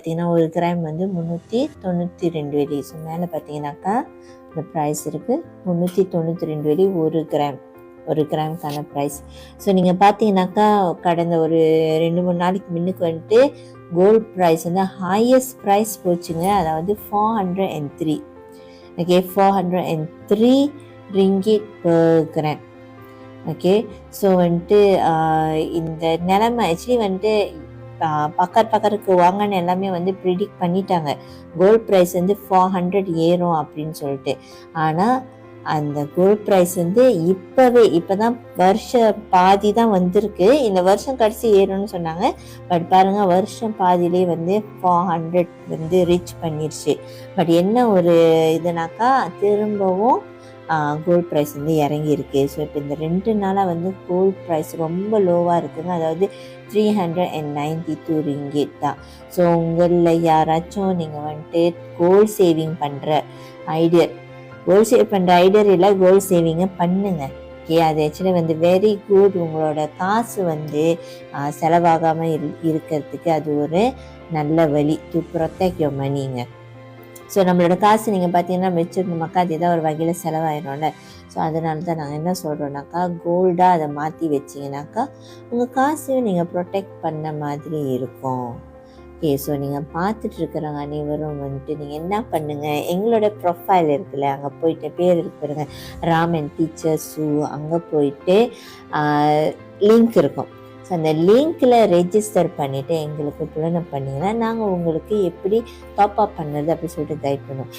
பார்த்தீங்கன்னா 1 கிராம் வந்து 392 வெள்ளி. ஸோ மேலே பார்த்தீங்கன்னாக்கா இந்த ப்ரைஸ் இருக்குது 392 வெள்ளி 1 கிராமுக்கான ப்ரைஸ். ஸோ நீங்கள் பார்த்தீங்கன்னாக்கா கடந்த ஒரு 2-3 நாளைக்கு முன்னுக்கு வந்துட்டு கோல்ட் ப்ரைஸ் வந்து ஹையஸ்ட் ப்ரைஸ் போச்சுங்க. அதாவது 403. Okay, 403 ringgit per gram. Okay, so வந்துட்டு இந்த நிலைமை ஆக்சுவலி வந்துட்டு பக்கத்துக்கு வாங்கன்னு எல்லாமே வந்து ப்ரிடிக்ட் பண்ணிட்டாங்க கோல்ட் ப்ரைஸ் வந்து 400 ஏறும் அப்படின்னு சொல்லிட்டு. ஆனால் அந்த கோல்ட் ப்ரைஸ் வந்து இப்போதான் வருஷம் பாதி தான் வந்திருக்கு. இந்த வருஷம் கடைசி ஏறும்னு சொன்னாங்க. பட் பாருங்கள், வருஷம் பாதியிலே வந்து 400 வந்து ரீச் பண்ணிடுச்சு. பட் என்ன ஒரு இதுனாக்கா திரும்பவும் கோல்ட் ப்ரைஸ் வந்து இறங்கியிருக்கு. ஸோ இப்போ இந்த 2 நாளாக வந்து கோல்ட் ப்ரைஸ் ரொம்ப லோவாக இருக்குங்க. அதாவது 392 ரிங்கிட் தான். ஸோ உங்களில் யாராச்சும் நீங்கள் வந்துட்டு கோல்ட் சேவிங் பண்ணுற ஐடியா இல்லை, கோல்ட் சேவிங்கை பண்ணுங்க. ஓகே, அது ஆக்சுவலி வந்து வெரி குட். உங்களோட காசு வந்து செலவாகாமல் இருக்கிறதுக்கு அது ஒரு நல்ல வழி டு ப்ரொடெக்ட் யுவர் மணிங்க. ஸோ நம்மளோட காசு நீங்கள் பார்த்தீங்கன்னா வச்சுருந்தோமாக்கா அது ஏதாவது ஒரு வகையில் செலவாயிடும்ல. ஸோ அதனால தான் நாங்கள் என்ன சொல்கிறோன்னாக்கா கோல்டாக அதை மாற்றி வச்சிங்கனாக்கா உங்கள் காசையும் நீங்கள் ப்ரொடெக்ட் பண்ண மாதிரி இருக்கும். ஓகே, ஸோ நீங்கள் பார்த்துட்டு இருக்கிறவங்க அனைவரும் வந்துட்டு நீங்கள் என்ன பண்ணுங்கள், எங்களோட ப்ரொஃபைல் இருக்குல்ல, அங்கே போயிட்டு பேர் இருக்கு பாருங்க, ராமன் டீச்சர் ஷூ, அங்கே போயிட்டு லிங்க் இருக்கும். ஸோ அந்த லிங்க்கில் ரெஜிஸ்டர் பண்ணிவிட்டு எங்களுக்கு புலனை பண்ணிங்கன்னா நாங்கள் உங்களுக்கு எப்படி டாப் அப் பண்ணுறது அப்படி சொல்லிட்டு கைட் பண்ணுவோம்.